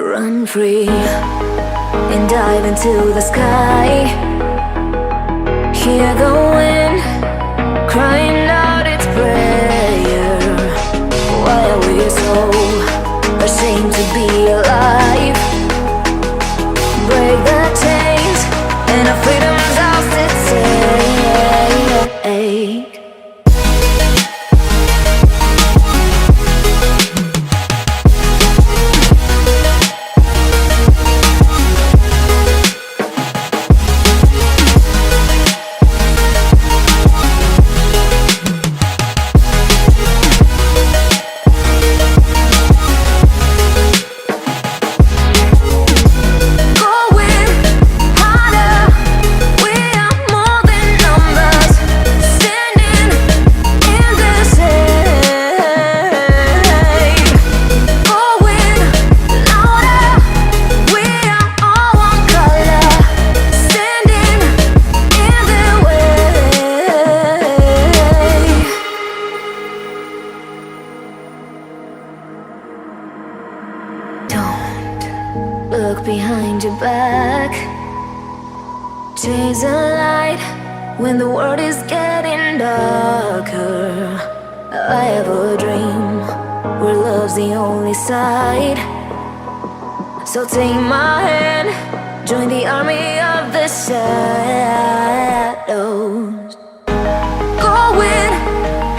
Run free and dive into the sky. Hear the wind crying out its prayer. Why are we so ashamed to be alive? Break the chains and our freedom's ours to take. Look behind your back. Chase a light when the world is getting darker. I have a dream where love's the only side. So take my hand, join the army of the shadows. Going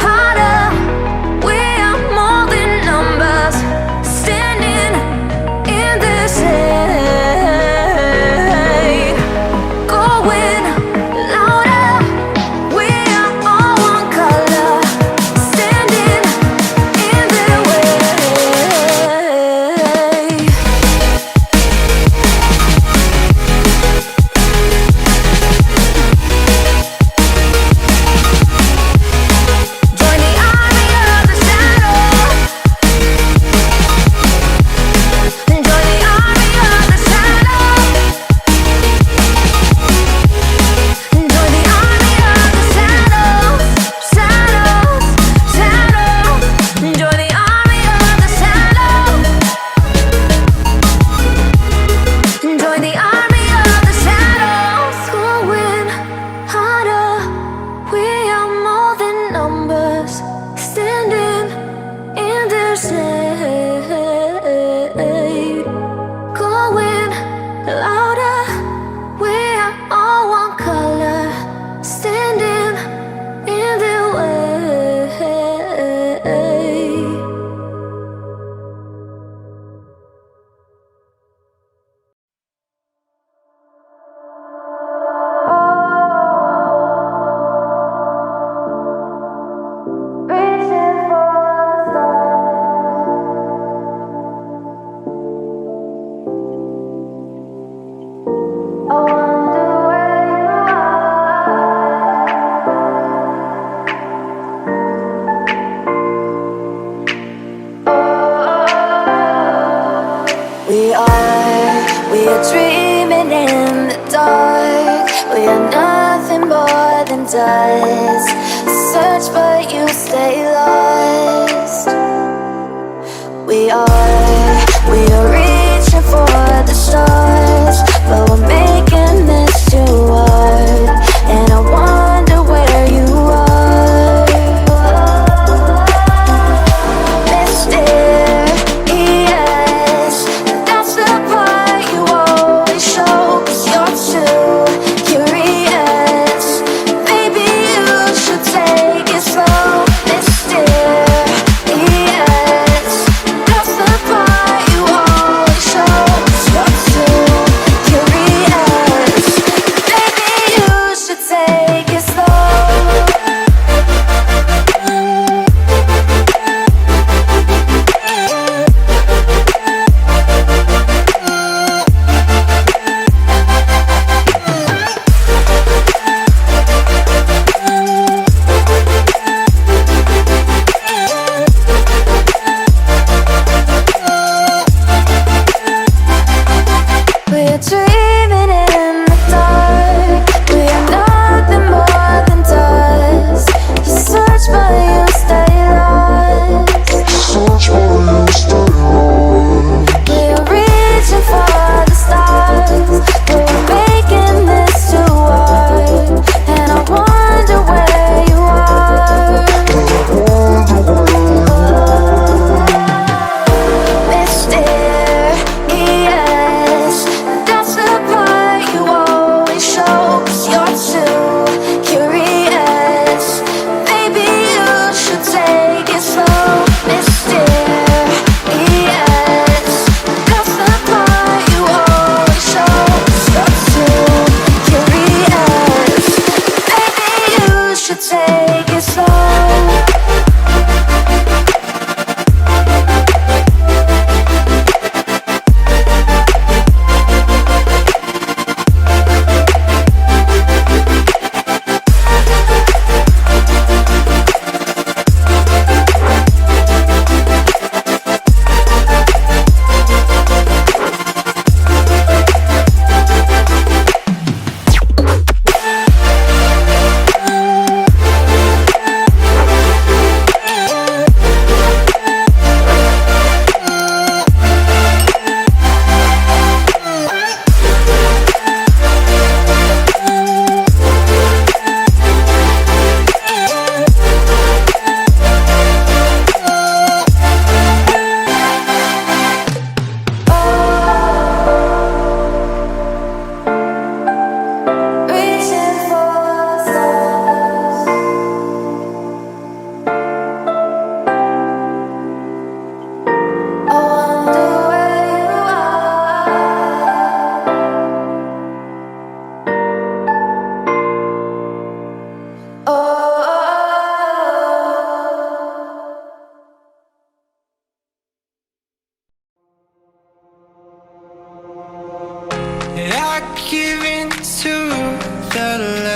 harder, we are more than numbers. Standing in the shade, going louder. We are all one color, standing in the way. Join the army of the shadow. Join the army of the shadow. Join the army of the shadows, shadows, shadows. Join the army of the shadows. Join the army of the shadows. Going harder, we are more than numbers. Standing in the shade, going louder. We are all one color, standing in the way. Reaching for the stars. I wonder where you are. We are dreaming in the dark. We are nothing more than dust. Search but you stay lost. We are reaching for the stars, but we're making this too hard. And I wonder where you are. Mysterious, that's the part you always show. 'Cause you're too curious. Maybe you should take it slow. Mysterious, that's the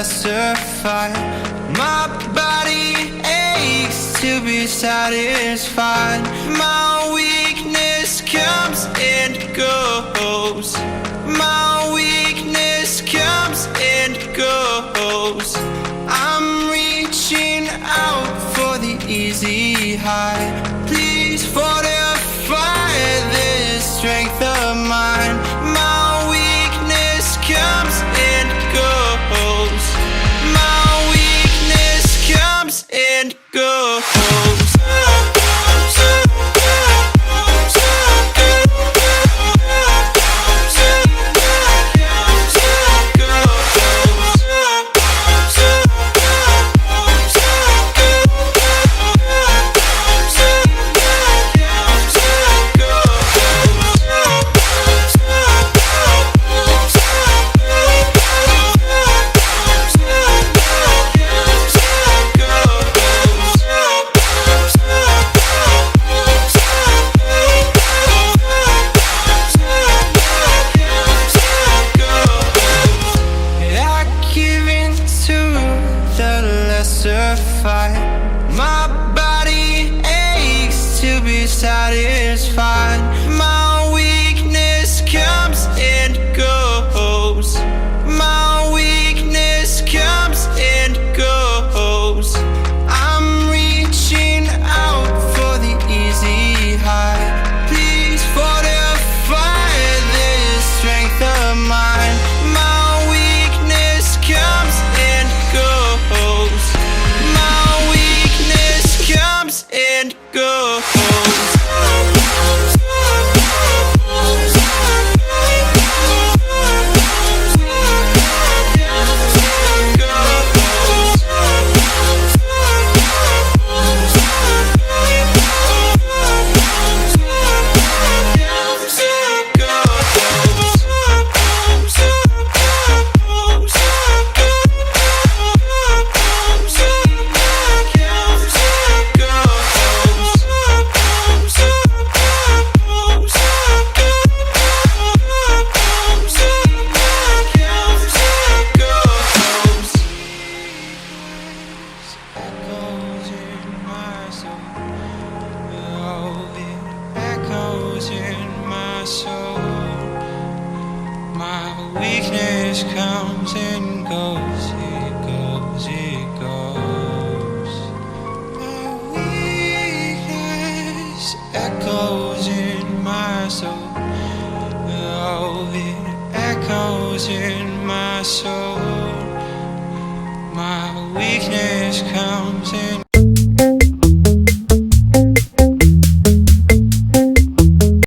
lesser fight. My body aches to be satisfied. My weakness comes and goes. My weakness comes and goes. I'm reaching out for the easy high. Please fortify this strength of mine. My weakness comes and goes. My weakness comes and goes. My body aches to be satisfied. My weakness comes and goes. My weakness comes and goes. I'm reaching out for the easy high. Please fortify this strength of mine. My weakness comes and goes. Comes and goes. Weakness comes and goes, it goes, it goes. My weakness echoes in my soul. Oh, it echoes in my soul. My weakness comes and